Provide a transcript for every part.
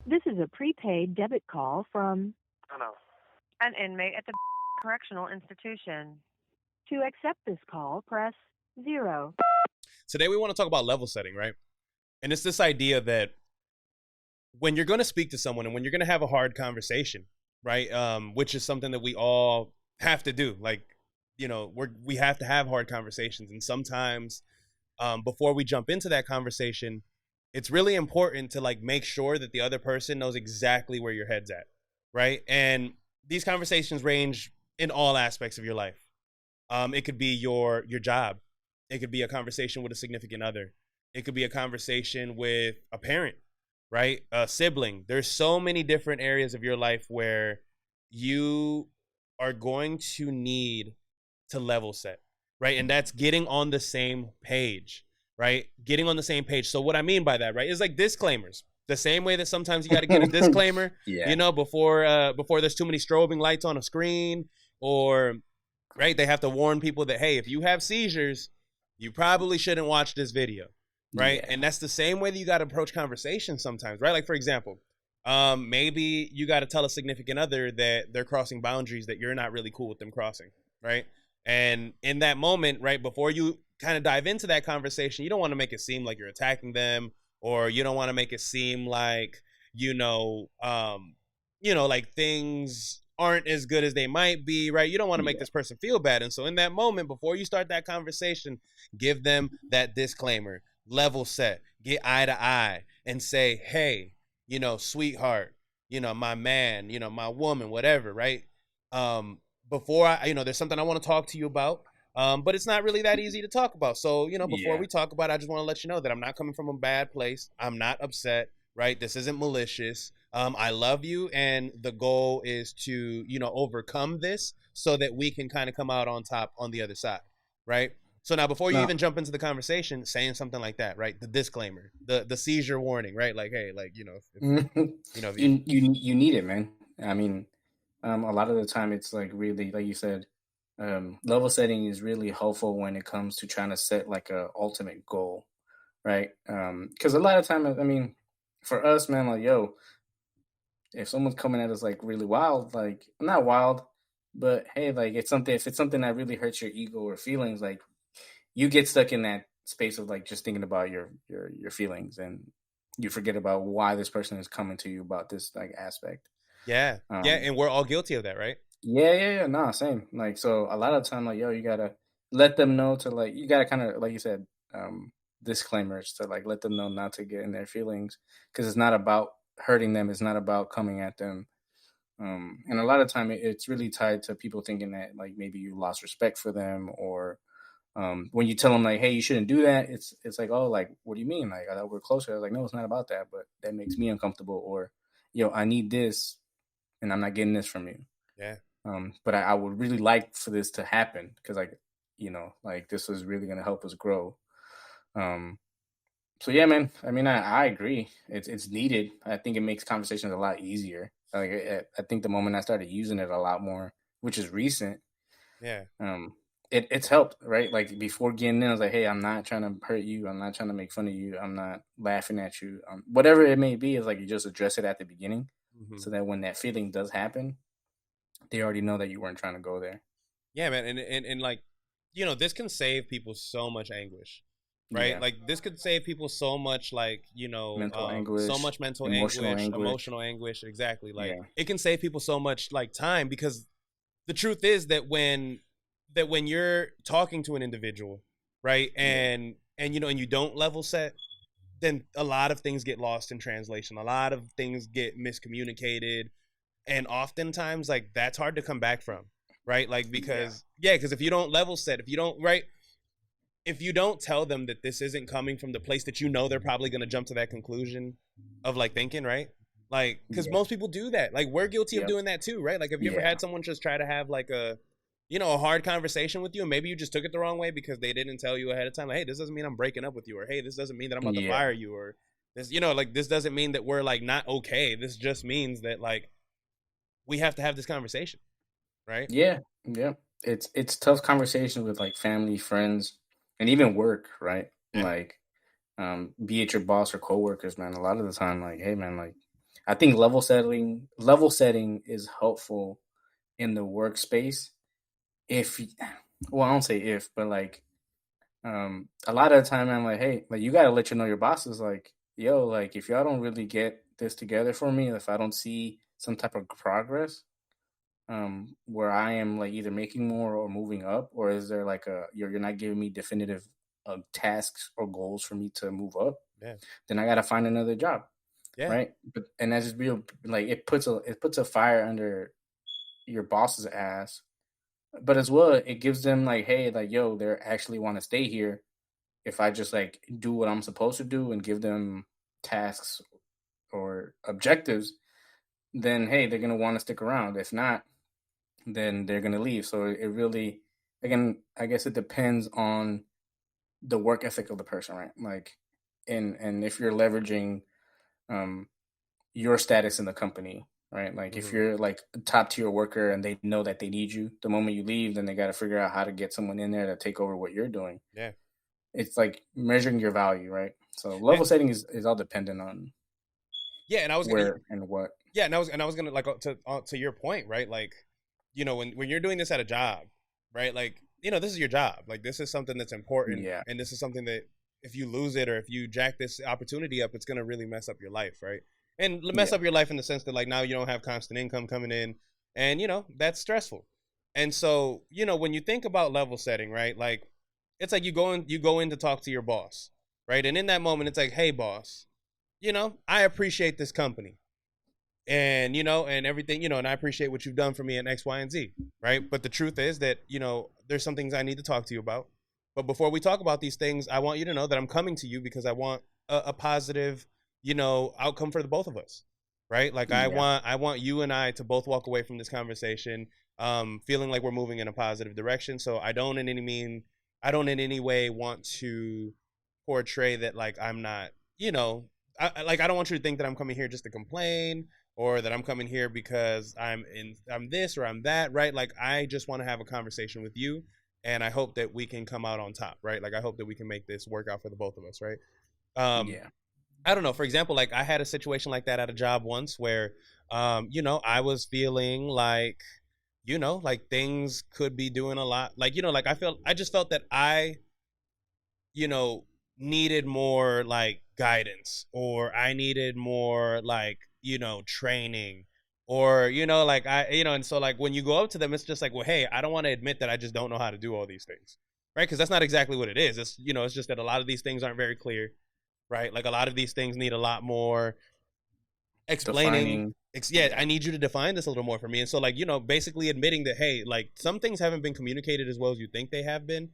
This is a prepaid debit call from No. an inmate at the correctional institution. To accept this call, press 0. Today we want to talk about level setting, right? And it's this idea that when you're going to speak to someone and when you're going to have a hard conversation, right? Which is something that we all have to do. Like, we have to have hard conversations. And sometimes before we jump into that conversation, it's really important to like make sure that the other person knows exactly where your head's at, right? And these conversations range in all aspects of your life. It could be your job. It could be a conversation with a significant other. It could be a conversation with a parent, right? A sibling. There's so many different areas of your life where you are going to need to level set, right? And that's getting on the same page, right? Getting on the same page. So what I mean by that, right, is like disclaimers. The same way that sometimes you got to get a disclaimer, before there's too many strobing lights on a screen, or right, they have to warn people that, hey, if you have seizures, you probably shouldn't watch this video, right? Yeah. And that's the same way that you got to approach conversations sometimes, right? Like, for example, maybe you got to tell a significant other that they're crossing boundaries that you're not really cool with them crossing, right? And in that moment, right, before you kind of dive into that conversation, you don't want to make it seem like you're attacking them, or you don't want to make it seem like, like things aren't as good as they might be, right? You don't want to make this person feel bad. And so in that moment, before you start that conversation, give them that disclaimer, level set, get eye to eye and say, hey, sweetheart, my man, my woman, whatever, right? Before there's something I want to talk to you about, but it's not really that easy to talk about. So, before we talk about it, I just want to let you know that I'm not coming from a bad place. I'm not upset, right? This isn't malicious. I love you, and the goal is to, overcome this so that we can kind of come out on top on the other side, right? So now, before you even jump into the conversation, saying something like that, right? The disclaimer, the seizure warning, right? Like, hey, like, if you need it, man. I mean, a lot of the time it's like really, like you said, level setting is really helpful when it comes to trying to set like a ultimate goal, right? Because a lot of time, I mean, for us, man, like, yo, if someone's coming at us like really wild, like not wild, but hey, like if it's something that really hurts your ego or feelings, like you get stuck in that space of like just thinking about your feelings, and you forget about why this person is coming to you about this like aspect. Yeah. And we're all guilty of that, right? Yeah. Nah, same. Like, so a lot of the time, like, yo, you gotta let them know to like, you gotta kind of, like you said, disclaimers to like let them know not to get in their feelings, because it's not about hurting them. It's not about coming at them. And a lot of time it's really tied to people thinking that like maybe you lost respect for them, or when you tell them like, hey, you shouldn't do that, it's like, oh, like, what do you mean? Like, I thought we're closer. I was like, no, it's not about that, but that makes me uncomfortable, or, I need this and I'm not getting this from you. Yeah. But I would really like for this to happen, because like, like this is really going to help us grow. So yeah, man, I mean, I agree. It's needed. I think it makes conversations a lot easier. Like, I think the moment I started using it a lot more, which is recent, yeah, it's helped, right? Like before getting in, I was like, hey, I'm not trying to hurt you. I'm not trying to make fun of you. I'm not laughing at you. Whatever it may be, is like you just address it at the beginning, so that when that feeling does happen, they already know that you weren't trying to go there. Yeah, man, and like, this can save people so much anguish, right? Yeah. Like this could save people so much, like, mental anguish, so much mental anguish, emotional anguish. Exactly. Like it can save people so much like time, because the truth is that when you're talking to an individual, right, and you don't level set, then a lot of things get lost in translation. A lot of things get miscommunicated, and oftentimes like that's hard to come back from, right? Like, because if you don't level set, if you don't tell them that this isn't coming from the place that they're probably going to jump to that conclusion of like thinking, right? Like, because most people do that. Like, we're guilty of doing that too, right? Like, have you ever had someone just try to have like a hard conversation with you, and maybe you just took it the wrong way because they didn't tell you ahead of time, like, hey, this doesn't mean I'm breaking up with you, or hey, this doesn't mean that I'm about to fire you, or this, like, this doesn't mean that we're like not okay. This just means that like we have to have this conversation, right? Yeah. It's tough conversations with like family, friends, and even work, right? Like, be it your boss or coworkers, man. A lot of the time, like, hey, man, like, I think level setting is helpful in the workspace if, well, I don't say if, but like, a lot of the time I'm like, hey, like you gotta let your bosses like, yo, like if y'all don't really get this together for me, if I don't see some type of progress, where I am like either making more or moving up, or is there like you're not giving me definitive tasks or goals for me to move up, Yeah. then I gotta find another job, Yeah. right? But and that's just real, like it puts a fire under your boss's ass, but as well it gives them like, hey, like yo, they actually want to stay here. If I just like do what I'm supposed to do and give them tasks or objectives, then hey, they're gonna want to stick around. If not, then they're gonna leave. So it really, again, I guess it depends on the work ethic of the person, right? Like, and if you're leveraging um your status in the company, right? Like if Hmm. you're like a top tier worker and they know that they need you, the moment you leave, then they got to figure out how to get someone in there to take over what you're doing. Yeah. It's like measuring your value, right? So And, level setting is all dependent on yeah, and I was where and what. yeah, and I was gonna like to your point, right? Like, when you're doing this at a job, right? Like, this is your job. Like, this is something that's important, Yeah, and this is something that if you lose it or if you jack this opportunity up, it's gonna really mess up your life, right? And mess yeah, up your life in the sense that like now you don't have constant income coming in, and that's stressful. And so when you think about level setting, right? Like, it's like you go in to talk to your boss, right? And in that moment, it's like, hey, boss, I appreciate this company and everything, and I appreciate what you've done for me in X, Y, and Z, right? But the truth is that, there's some things I need to talk to you about. But before we talk about these things, I want you to know that I'm coming to you because I want a positive, outcome for the both of us, right? Like yeah, I want you and I to both walk away from this conversation, feeling like we're moving in a positive direction. So I don't in any way want to portray that like I'm not, like I don't want you to think that I'm coming here just to complain or that I'm coming here because I'm this or I'm that, right? Like I just want to have a conversation with you and I hope that we can come out on top, right? Like I hope that we can make this work out for the both of us, right? Um yeah. I don't know, for example, like I had a situation like that at a job once where I was feeling like like things could be doing a lot. Like, like I just felt that I you know, needed more like guidance or I needed more like, training or, like and so like when you go up to them, it's just like, well, hey, I don't want to admit that I just don't know how to do all these things. Right. Cause that's not exactly what it is. It's, it's just that a lot of these things aren't very clear. Right. Like a lot of these things need a lot more explaining. Defining. Yeah, Yeah, I need you to define this a little more for me. And so like, basically admitting that, hey, like some things haven't been communicated as well as you think they have been.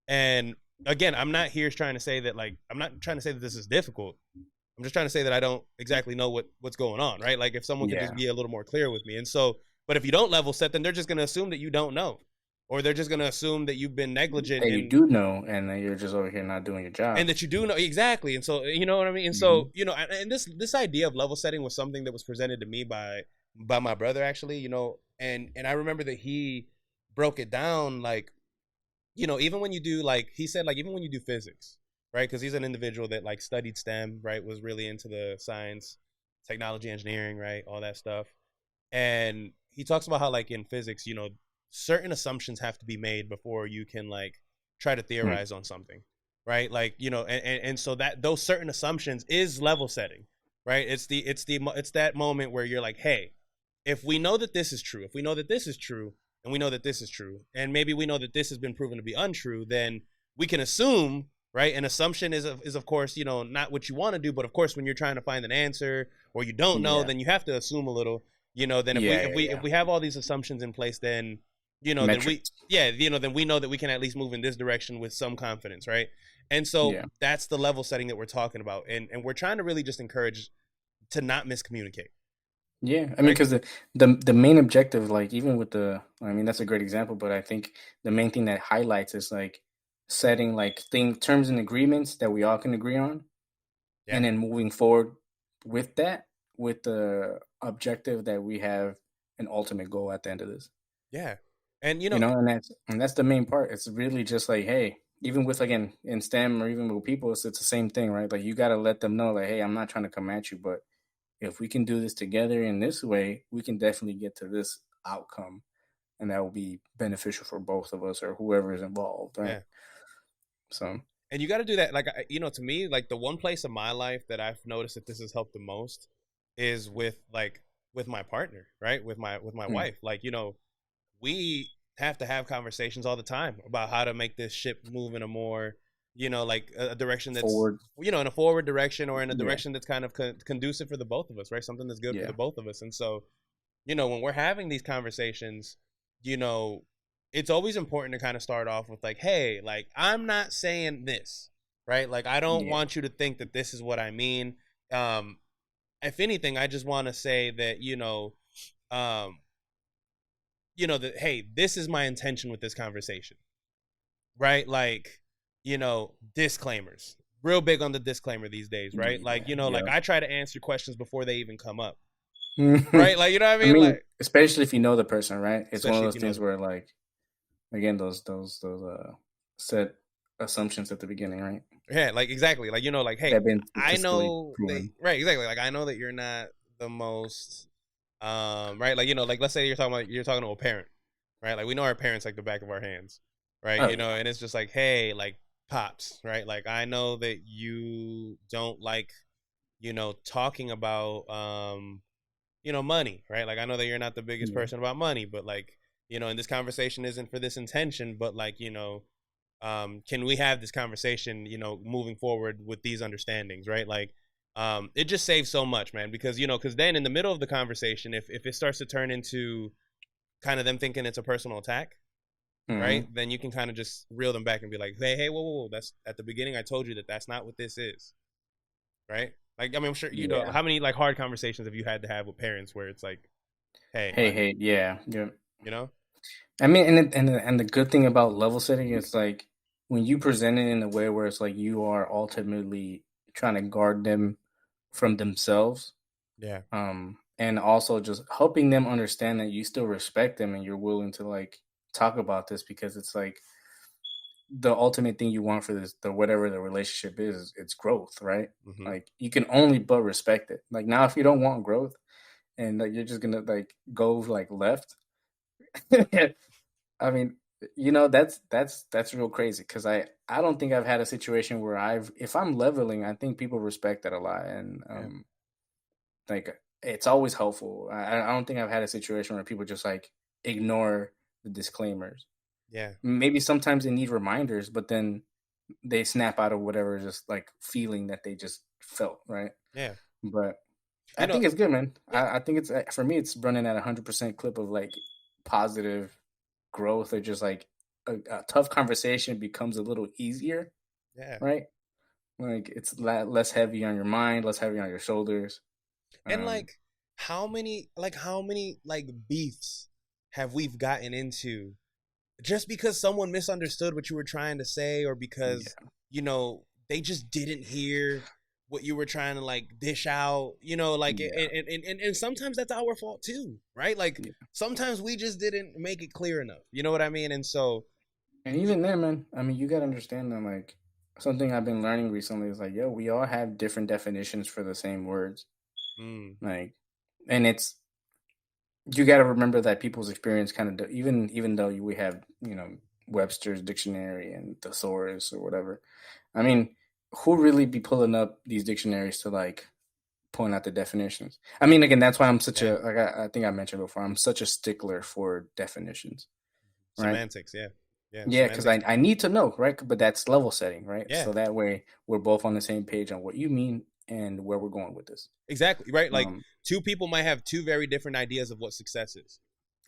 And again, I'm not here trying to say that like I'm not trying to say that this is difficult. I'm just trying to say that I don't exactly know what's going on, right? Like if someone could just yeah. be a little more clear with me. And so, but if you don't level set, then they're just going to assume that you don't know, or they're just going to assume that you've been negligent That you do know, and then you're just over here not doing your and job. that you do know exactly. And so, you know what I mean. And so, Hmm. and this idea of level setting was something that was presented to me by my brother actually, and I remember that he broke it down like even when you do like he said like even when you do physics, right? Because he's an individual that like studied STEM, right? Was really into the science, technology, engineering, right? All that stuff. And he talks about how like in physics, certain assumptions have to be made before you can like try to Hmm. theorize on something, right? Like and so that those certain assumptions is level setting, right? It's that moment where you're like, hey, if we know that this is true, if we know that this is true, and we know that this is true, and maybe we know that this has been proven to be untrue, then we can assume, right? An assumption is of course, not what you want to do, but of course, when you're trying to find an answer or you don't know, Yeah, then you have to assume a little. Then if we yeah, if yeah, we if yeah. we have all these assumptions in place, then then we Metrics. yeah, then we know that we can at least move in this direction with some confidence, right? And so Yeah, that's the level setting that we're talking about, and we're trying to really just encourage to not miscommunicate, yeah. I mean, right? because the main objective, like even with I mean, that's a great example, but I think the main thing that highlights is like setting like terms and agreements that we all can agree on, Yeah, and then moving forward with that, with the objective that we have an ultimate goal at the end of this. yeah, and And that's the main part. It's really just like, hey, even with, again, in STEM or even with people, it's the same thing, right? Like you got to let them know, like, hey, I'm not trying to come at you, but if we can do this together in this way, we can definitely get to this outcome, and that will be beneficial for both of us or whoever is involved, right? Yeah. So And you got to do that. Like, to me, like the one place in my life that I've noticed that this has helped the most is with my partner, right? With my mm, wife. Like, we have to have conversations all the time about how to make this ship move in a more, like a direction that's, forward, in a forward direction, or in a yeah, direction that's kind of conducive for the both of us, right? Something that's good for yeah, the both of us. And so, when we're having these conversations, you know, it's always important to kind of start off with like, hey, like, I'm not saying this, right? Like, I don't yeah, want you to think that this is what I mean. Um, if anything, I just want to say that, um, that, hey, this is my intention with this conversation, right? Like, disclaimers. Real big on the disclaimer these days, right? Like, yeah, like I try to answer questions before they even come up, yeah. right? Like, you know what I I mean? mean, Like, especially if you know the person, right? It's one of especially if those you know things the where, like, again, those set assumptions at the beginning, right? Yeah, like exactly. Like, like, That hey, have been I statistically know that, proven. right, exactly. Like, I know that you're not the most right, like, like, let's say you're talking to a parent, right? Like, we know our parents like the back of our hands, right? Oh yeah, And it's just like, hey, like, pops, right? Like, I know that you don't like, talking about money, right? Like, I know that you're not the biggest yeah, person about money, but like, and this conversation isn't for this intention, but like, can we have this conversation, moving forward with these understandings, right? Like, it just saves so much, man, because then in the middle of the conversation, if it starts to turn into kind of them thinking it's a personal attack, right, hmm, then you can kind of just reel them back and be like, hey, whoa, whoa, whoa, that's at the beginning, I told you that that's not what this is, right? Like, I mean, I'm sure, yeah. how many like hard conversations have you had to have with parents where it's like, hey, Hey, like, hey, yeah, yeah. you know I mean, and the good thing about level setting is like when you present it in a way where it's like you are ultimately trying to guard them from themselves, yeah, and also just helping them understand that you still respect them and you're willing to like talk about this because it's like the ultimate thing you want for this, the whatever the relationship is it's growth, right? mm-hmm, Like you can only but respect it. Like now, if you don't want growth and like you're just gonna like go like left, I mean, that's real crazy because I don't think I've had a situation where I've if I'm leveling, I think people respect that a lot, and yeah, like it's always helpful. I don't think I've had a situation where people just like ignore the disclaimers. yeah, Maybe sometimes they need reminders, but then they snap out of whatever just like feeling that they just felt, right? yeah, But you I know think it's good, man. yeah, I think it's for me, it's running at 100% clip of like positive growth or just like a tough conversation becomes a little easier, yeah. right? Like it's less heavy on your mind, less heavy on your shoulders. And Um, like how many beefs have we've gotten into just because someone misunderstood what you were trying to say, or because yeah, they just didn't hear what you were trying to like dish out, like, yeah, and sometimes that's our fault too, right? Like, yeah. sometimes we just didn't make it clear enough, you know what I mean? And so And y- even then, man, I mean, you gotta understand that like something I've been learning recently is like, yo, we all have different definitions for the same words. mm, Like, and it's you got to remember that people's experience kind of even though we have Webster's dictionary and thesaurus or whatever. I mean, who really be pulling up these dictionaries to like point out the definitions? I mean, again, that's why I'm such yeah, a like I think I mentioned before. I'm such a stickler for definitions, right? semantics, yeah, Yeah, because semantics, I need to know, right? But that's level setting, right? yeah. So that way we're both on the same page on what you mean and where we're going with this. Exactly, right? Like, Um, two people might have two very different ideas of what success is,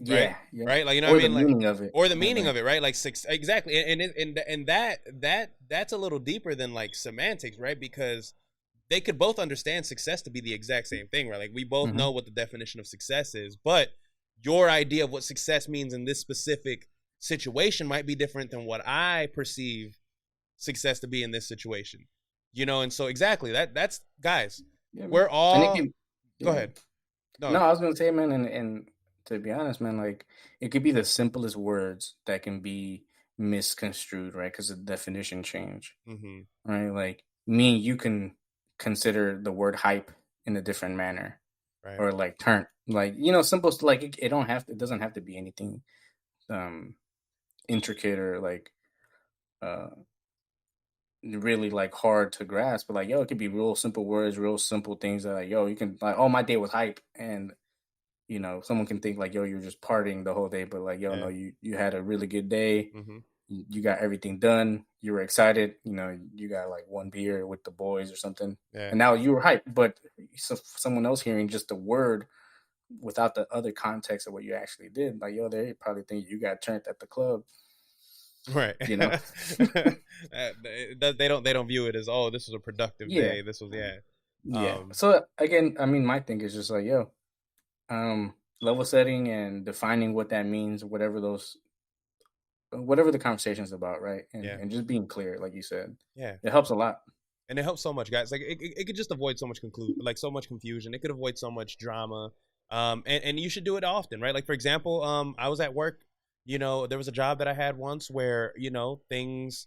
right? yeah, yeah, Right? Like, you know what or I the mean? Like, meaning of it, or the right? meaning Like, of it, right? Like, six, exactly. And that's a little deeper than like semantics, right? Because they could both understand success to be the exact same thing, right? Like, we both mhm. know what the definition of success is, but your idea of what success means in this specific situation might be different than what I perceive success to be in this situation. And so exactly, that's, guys, Yeah, man. we're And it all, can, go yeah. ahead. No, No. I was gonna say, man, and to be honest, man, like it could be the simplest words that can be misconstrued, right? Because of the definition change, Mm-hmm. right? Like me and you can consider the word hype in a different manner, Right. or like turn, like simple, like it doesn't have to be anything um intricate or like uh really like hard to grasp, but like it could be real simple words, real simple things that like you can like, oh, my day was hype, and someone can think like, you're just partying the whole day, but like, no, Yeah. you had a really good day. Mm-hmm. You got everything done. You were excited. You got like one beer with the boys or something, Yeah. and now you were hyped. But someone else hearing just a word without the other context of what you actually did, like, they probably think you got turned at the club. Right. You know? They don't view it as, oh, this was a productive Yeah, day. This was yeah. So again, I mean, my thing is just like, level setting and defining what that means, whatever the conversation is about, right? And yeah. just being clear, like you said, Yeah. it helps a lot. And it helps so much, guys. Like it could just avoid so much so much confusion. It could avoid so much drama. And you should do it often, right? Like, for example, I was at work. There was a job that I had once where things,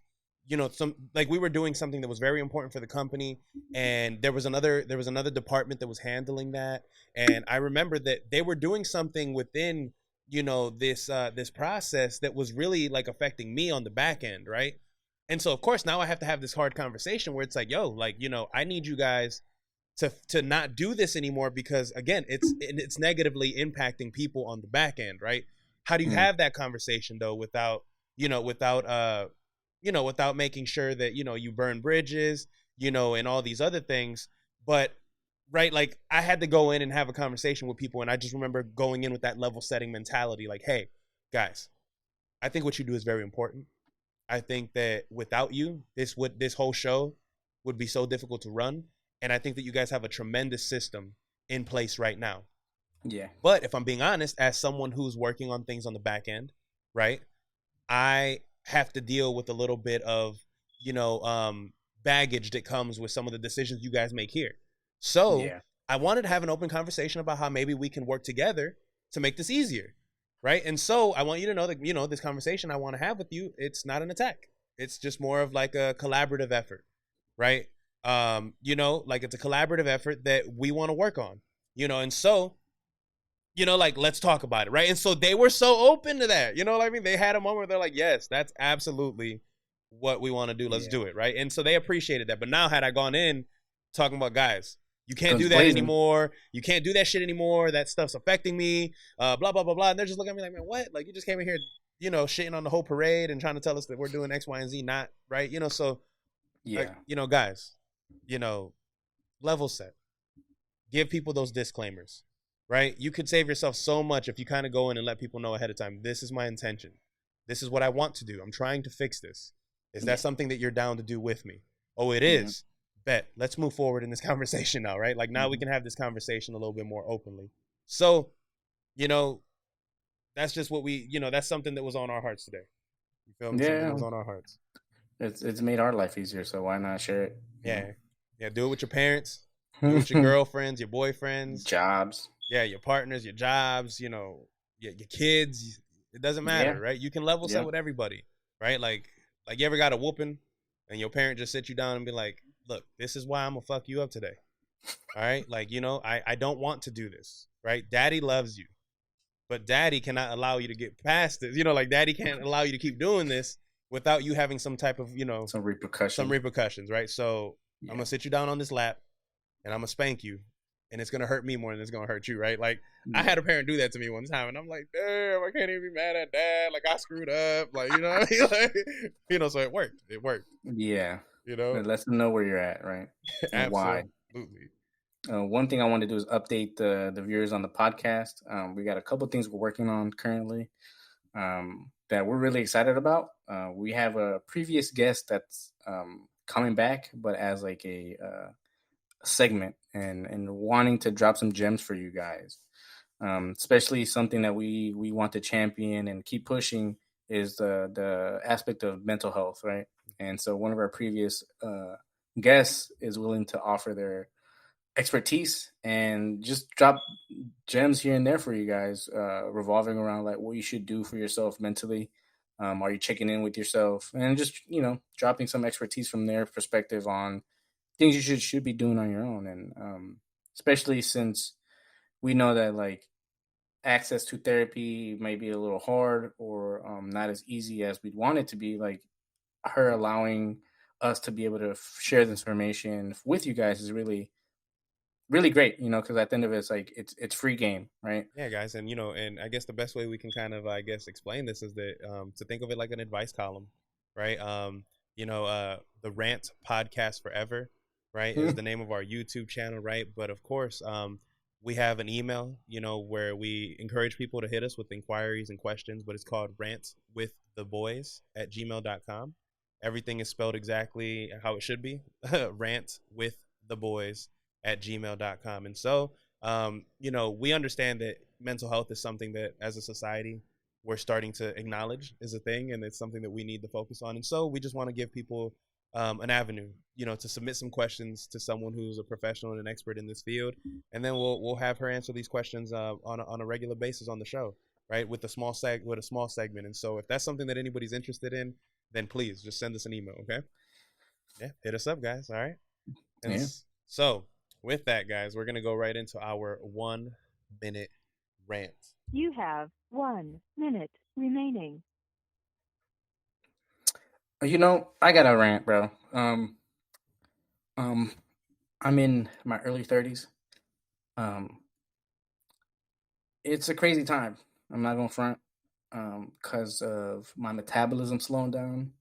some, like, we were doing something that was very important for the company, and there was another department that was handling that. And I remember that they were doing something within this process that was really like affecting me on the back end, right? And so, of course, now I have to have this hard conversation where it's like, yo, like, I need you guys to not do this anymore, because again, it's negatively impacting people on the back end, right? How do you Mm, have that conversation though without without making sure that you burn bridges, and all these other things? But right, like, I had to go in and have a conversation with people, and I just remember going in with that level setting mentality, like, hey, guys, I think what you do is very important. I think that without you, this whole show would be so difficult to run. And I think that you guys have a tremendous system in place right now. yeah, But if I'm being honest, as someone who's working on things on the back end, right, I have to deal with a little bit of, baggage that comes with some of the decisions you guys make here. So yeah, I wanted to have an open conversation about how maybe we can work together to make this easier. Right. And so I want you to know that, this conversation I want to have with you, it's not an attack. It's just more of like a collaborative effort. Right. Like, it's a collaborative effort that we want to work on, and so like, let's talk about it, right? And so they were so open to that, what I mean? They had a moment where they're like, yes, that's absolutely what we want to do. Let's yeah. do it, right? And so they appreciated that. But now, had I gone in talking about, guys, you can't Guns do that blazing. anymore. You can't do that shit anymore. That stuff's affecting me. Blah blah blah blah. And they're just looking at me like, man, what? Like, you just came in here, shitting on the whole parade and trying to tell us that we're doing X, Y, and Z, not right. So, Yeah, guys, level set. Give people those disclaimers, right? You could save yourself so much if you kind of go in and let people know ahead of time, this is my intention. This is what I want to do. I'm trying to fix this. Is that yeah. something that you're down to do with me? Oh, it Mm-hmm. is. Bet. Let's move forward in this conversation now, right? Like, now we Mm-hmm. can have this conversation a little bit more openly. So, you know, that's just what that's something that was on our hearts today. You feel me? Something that Yeah, was on our hearts. it's made our life easier, so why not share it? Yeah. Yeah. Do it with your parents. Do it with your girlfriends, your boyfriends. Jobs. Yeah, your partners, your jobs, your kids. It doesn't Yeah, matter, right? You can level set yeah, with everybody, right? Like, you ever got a whooping and your parent just sit you down and be like, look, this is why I'm gonna fuck you up today. All right. Like, I don't want to do this, right? Daddy loves you, but daddy cannot allow you to get past this. Like, daddy can't allow you to keep doing this without you having some type of, some some repercussion. repercussions, right? So I'm Yeah, gonna sit you down on this lap and I'm gonna spank you, and it's gonna hurt me more than it's gonna hurt you, right? Like, I yeah, had a parent do that to me one time, and I'm like, damn, I can't even be mad at dad. Like, I screwed up, like, you know what I mean? Like, so it worked. It worked. yeah. You know, It lets them know where you're at, right, and why. absolutely. One thing I want to do is update the viewers on the podcast. We got a couple things we're working on currently that we're really excited about. We have a previous guest that's coming back, but as like a segment, and wanting to drop some gems for you guys. Especially something that we want to champion and keep pushing is the aspect of mental health, right? And so one of our previous guests is willing to offer their expertise and just drop gems here and there for you guys, revolving around like what you should do for yourself mentally. Are you checking in with yourself, and just dropping some expertise from their perspective on things you should be doing on your own, and especially since we know that like access to therapy may be a little hard or not as easy as we'd want it to be. Like her allowing us to be able to share this information with you guys is really really great, because at the end of it, it's like it's free game, right? Yeah, guys, and and I guess the best way we can kind of, I guess, explain this is that to think of it like an advice column, right? The Rant Podcast Forever, right, is the name of our YouTube channel, right? But of course, we have an email, where we encourage people to hit us with inquiries and questions, but it's called rantwiththeboys@gmail.com. Everything is spelled exactly how it should be. rantwiththeboys@gmail.com. And so, we understand that mental health is something that as a society we're starting to acknowledge is a thing, and it's something that we need to focus on. And so we just want to give people an avenue, to submit some questions to someone who's a professional and an expert in this field, and then we'll have her answer these questions on a regular basis on the show, right? With a small segment. And so if that's something that anybody's interested in, then please just send us an email, okay? Yeah, hit us up, guys. All right. And Yeah. so with that, guys, we're gonna go right into our 1 minute rant. You have 1 minute remaining. I got a rant, bro. I'm in my early 30s. It's a crazy time. I'm not gonna front, because of my metabolism slowing down.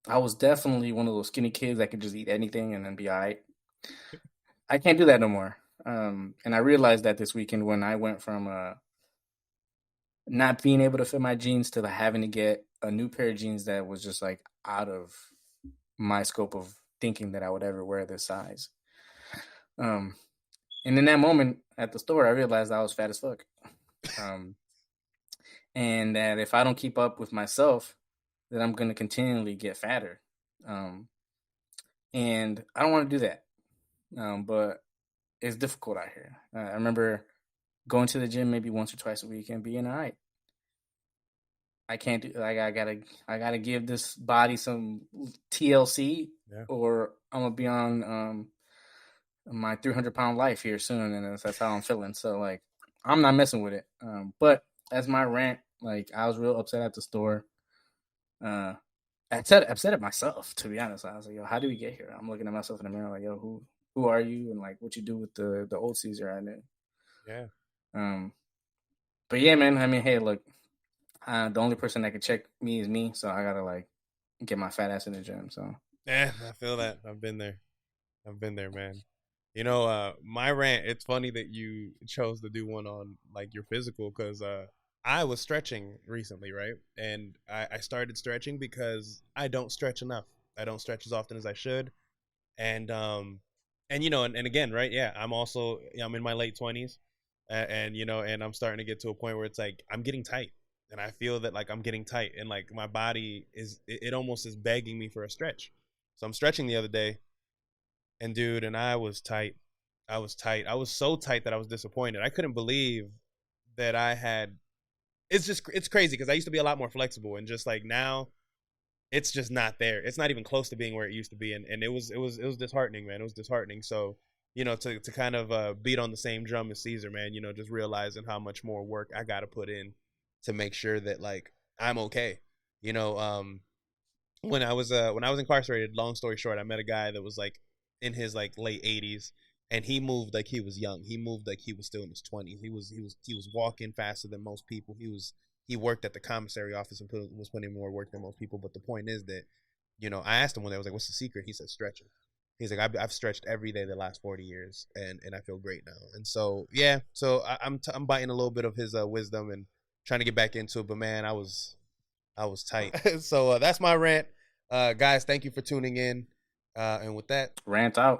I was definitely one of those skinny kids that could just eat anything and then be all right. I can't do that no more. And I realized that this weekend when I went from not being able to fit my jeans to having to get a new pair of jeans that was just like out of my scope of thinking that I would ever wear this size. And in that moment at the store, I realized I was fat as fuck. And that if I don't keep up with myself, that I'm going to continually get fatter. And I don't want to do that. But it's difficult out here. I remember going to the gym maybe once or twice a week and being all right. I can't do like I gotta give this body some TLC, Yeah. or I'm gonna be on my 300-pound life here soon, and that's how I'm feeling. So like I'm not messing with it. But as my rant, like I was real upset at the store. Upset at myself, to be honest. I was like, yo, how did we get here? I'm looking at myself in the mirror like, yo, who are you, and like what you do with the old Caesar I knew. Yeah. But yeah, man. I mean, hey, look, the only person that can check me is me, so I gotta like get my fat ass in the gym. So Yeah, I feel that. I've been there, man. My rant, it's funny that you chose to do one on like your physical, because I was stretching recently, right? And I started stretching because I don't stretch enough. I don't stretch as often as I should. And again, right? Yeah, I'm in my late 20s, and I'm starting to get to a point where it's like I'm getting tight, and I feel that like I'm getting tight, and like my body it almost is begging me for a stretch. So I'm stretching the other day, and dude, and I was tight. I was tight. I was so tight that I was disappointed. I couldn't believe that I had. It's crazy because I used to be a lot more flexible, and just like now it's just not there. It's not even close to being where it used to be, and it was disheartening, man. It was disheartening. So to kind of beat on the same drum as Caesar, man. Just realizing how much more work I got to put in to make sure that like I'm okay. You know, when I was incarcerated, long story short, I met a guy that was like in his like late 80s, and he moved like he was young. He moved like he was still in his 20s. He was walking faster than most people. He worked at the commissary office and was putting more work than most people. But the point is that, I asked him one day, I was like, "What's the secret?" He said, "Stretching." He's like, "I've stretched every day the last 40 years, and I feel great now." And so yeah, so I'm biting a little bit of his wisdom and trying to get back into it. But man, I was tight. So that's my rant, guys. Thank you for tuning in. And with that, rant out.